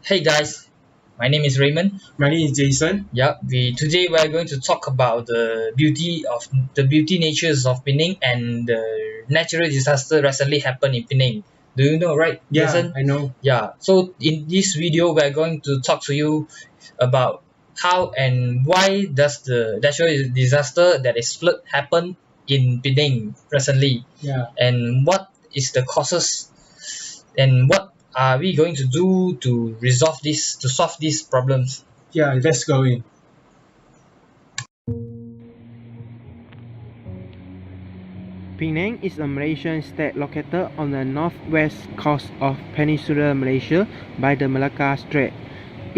Hey guys, my name is Raymond. My name is Jason. Yeah, today we are going to talk about the beauty natures of Penang and the natural disaster recently happened in Penang. Do you know, right, Yeah, Jason? I know. Yeah. So in this video, we are going to talk to you about how and why does the natural disaster that is flood happen in Penang recently, Yeah, and what is the causes and what are we going to do to resolve this to solve these problems. yeah, let's go in. Penang is a Malaysian state located on the northwest coast of Peninsular Malaysia by the Malacca Strait.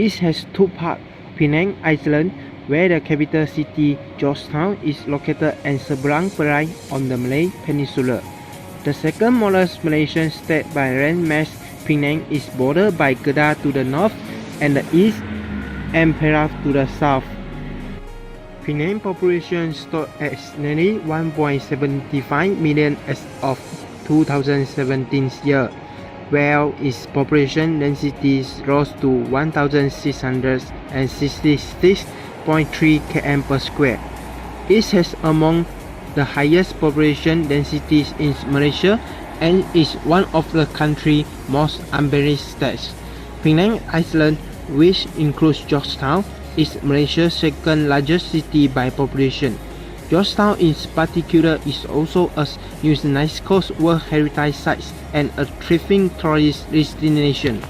It has two parts: Penang Island, where the capital city Georgetown is located, and Seberang Perai on the Malay Peninsula. The second smallest Malaysian state by land mass, Penang is bordered by Kedah to the north and the east and Perak to the south. Penang population stood at nearly 1.75 million as of 2017 year, while its population density rose to 1,666.3 km per square. It has among the highest population densities in Malaysia and is one of the country's most unbalanced states. Penang Island, which includes Georgetown, is Malaysia's second largest city by population. Georgetown in particular is also a UNESCO's World Heritage Site and a thriving tourist destination.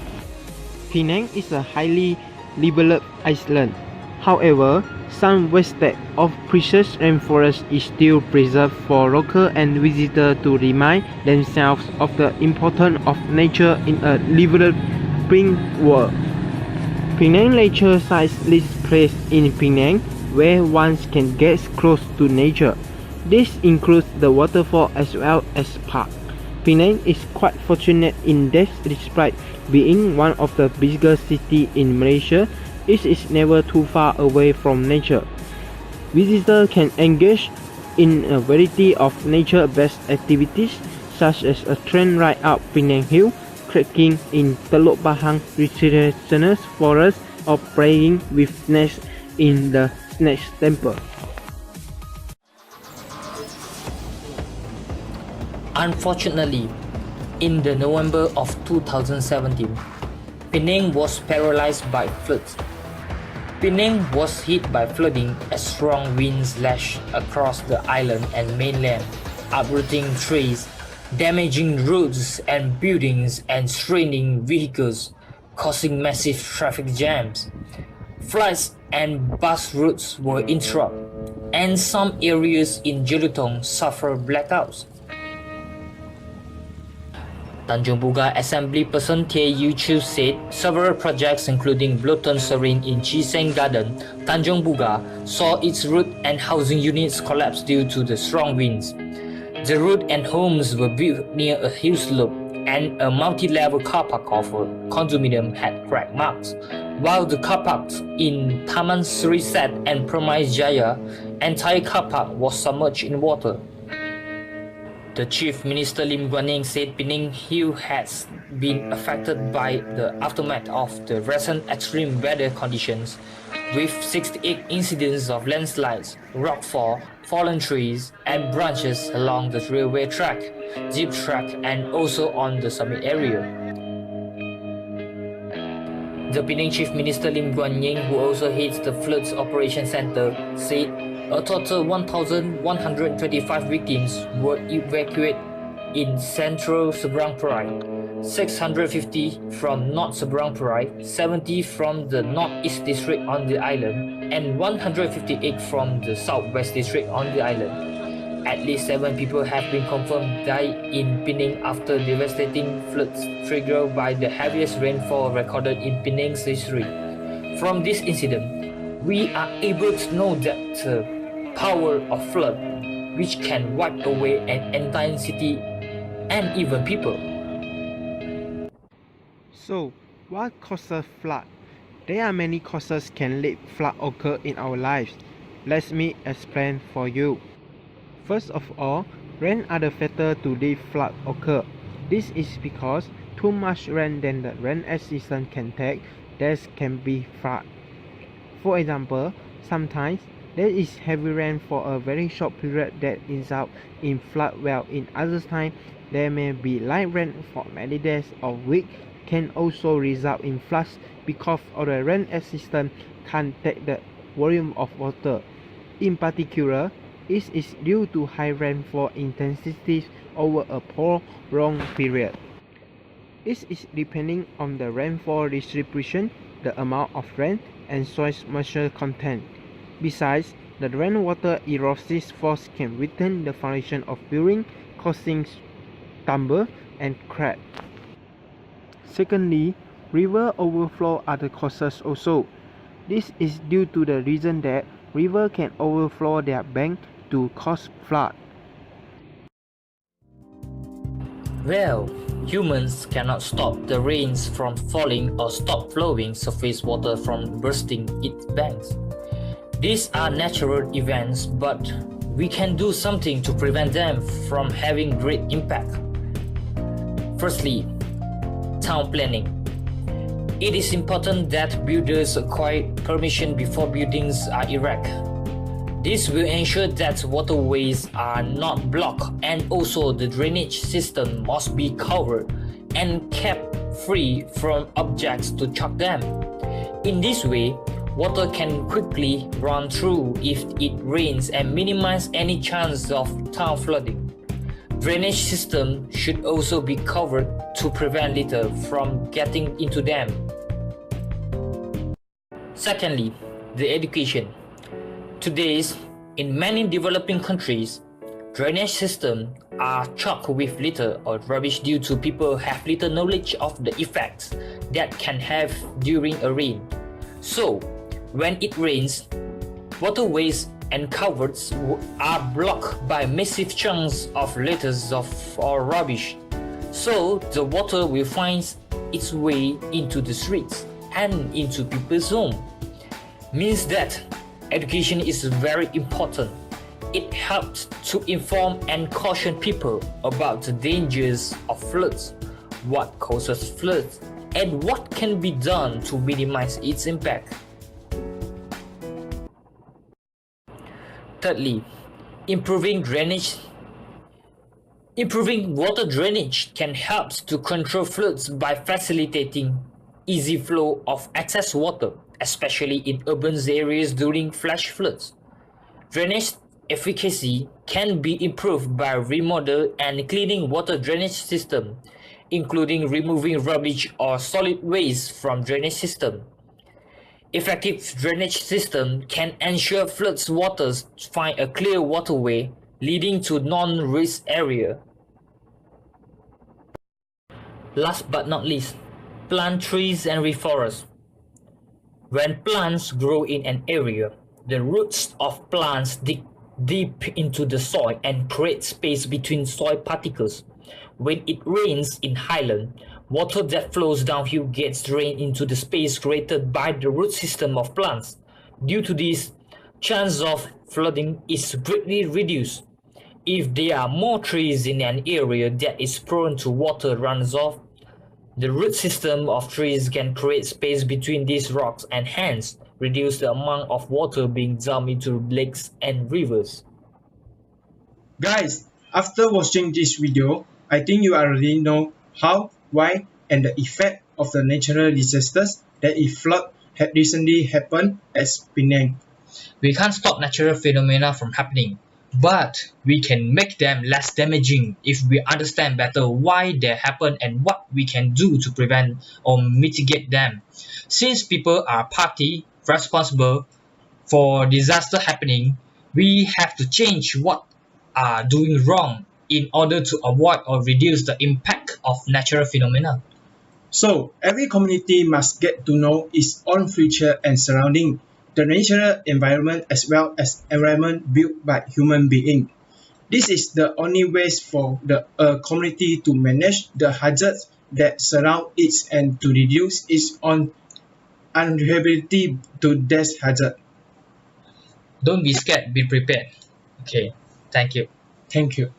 Penang is a highly developed island. However, some wastage of precious rainforest is still preserved for locals and visitors to remind themselves of the importance of nature in a developing world. Penang Nature Sites list place in Penang where one can get close to nature. This includes the waterfall as well as park. Penang is quite fortunate in that despite being one of the biggest cities in Malaysia, it is never too far away from nature. Visitors can engage in a variety of nature-based activities such as a train ride up Penang Hill, trekking in Teluk Bahang Residential Forest, or playing with snakes in the Snake Temple. Unfortunately, in the November of 2017, Penang was paralyzed by floods. Penang was hit by flooding as strong winds lashed across the island and mainland, uprooting trees, damaging roads and buildings, and straining vehicles, causing massive traffic jams. Flights and bus routes were interrupted, and some areas in Jelutong suffered blackouts. Tanjung Buga Assembly Person Tay Yu Chu said several projects including Bloton Serene in Chiseng Garden, Tanjung Buga, saw its road and housing units collapse due to the strong winds. The road and homes were built near a hill slope, and a multi-level car park of a condominium had crack marks, while the car parks in Taman Sri Sat and Permai Jaya, entire car park was submerged in water. The Chief Minister Lim Guan Eng said Penang Hill has been affected by the aftermath of the recent extreme weather conditions, with 68 incidents of landslides, rockfall, fallen trees, and branches along the railway track, jeep track, and also on the summit area. The Penang Chief Minister Lim Guan Eng, who also heads the Floods Operation Center, said a total 1,125 victims were evacuated in central Seberang Perai, 650 from North Seberang Perai, 70 from the Northeast District on the island, and 158 from the Southwest District on the island. At least 7 people have been confirmed died in Penang after devastating floods triggered by the heaviest rainfall recorded in Penang's history. From this incident, we are able to know that the power of flood, which can wipe away an entire city and even people. So, what causes flood? There are many causes can lead flood occur in our lives. Let me explain for you. First of all, rain are the factor to lead flood occur. This is because too much rain than the rainy season can take there can be flood. For example, sometimes there is heavy rain for a very short period that results in flood, while in other times there may be light rain for many days or weeks can also result in floods because of the rain system can't take the volume of water. In particular, it is due to high rainfall intensity over a prolonged period. It is depending on the rainfall distribution, the amount of rain, and soil moisture content. Besides, the rainwater erosive force can weaken the foundation of buildings, causing tumble and crack. Secondly, river overflow are the causes also. This is due to the reason that rivers can overflow their bank to cause flood. Well, humans cannot stop the rains from falling or stop flowing surface water from bursting its banks. These are natural events, but we can do something to prevent them from having great impact. Firstly, town planning. It is important that builders acquire permission before buildings are erected. This will ensure that waterways are not blocked, and also the drainage system must be covered and kept free from objects to choke them. In this way, water can quickly run through if it rains and minimize any chance of town flooding. Drainage system should also be covered to prevent litter from getting into them. Secondly, the education. Today, in many developing countries, drainage systems are choked with litter or rubbish due to people have little knowledge of the effects that can have during a rain. So, when it rains, waterways and culverts are blocked by massive chunks of litters or rubbish. So, the water will find its way into the streets and into people's homes. Means that education is very important. It helps to inform and caution people about the dangers of floods, what causes floods, and what can be done to minimize its impact. Thirdly, improving water drainage can help to control floods by facilitating easy flow of excess water, especially in urban areas during flash floods. Drainage efficacy can be improved by remodel and cleaning water drainage system, including removing rubbish or solid waste from drainage system. Effective drainage system can ensure floods waters find a clear waterway leading to non-risk area. Last but not least, plant trees and reforest. When plants grow in an area, the roots of plants dig deep into the soil and create space between soil particles. When it rains in highland, water that flows downhill gets drained into the space created by the root system of plants. Due to this, chance of flooding is greatly reduced. If there are more trees in an area that is prone to water runoff, the root system of trees can create space between these rocks and hence reduce the amount of water being dumped into lakes and rivers. Guys, after watching this video, I think you already know how, why, and the effect of the natural disasters that a flood had recently happened at Penang. We can't stop natural phenomena from happening, but we can make them less damaging if we understand better why they happen and what we can do to prevent or mitigate them. Since people are partly responsible for disaster happening, we have to change what are doing wrong in order to avoid or reduce the impact of natural phenomena. So, every community must get to know its own future and surrounding, the natural environment as well as environment built by human beings. This is the only way for the community to manage the hazards that surround it and to reduce its own vulnerability to death hazard. Don't be scared, be prepared. Okay, thank you. Thank you.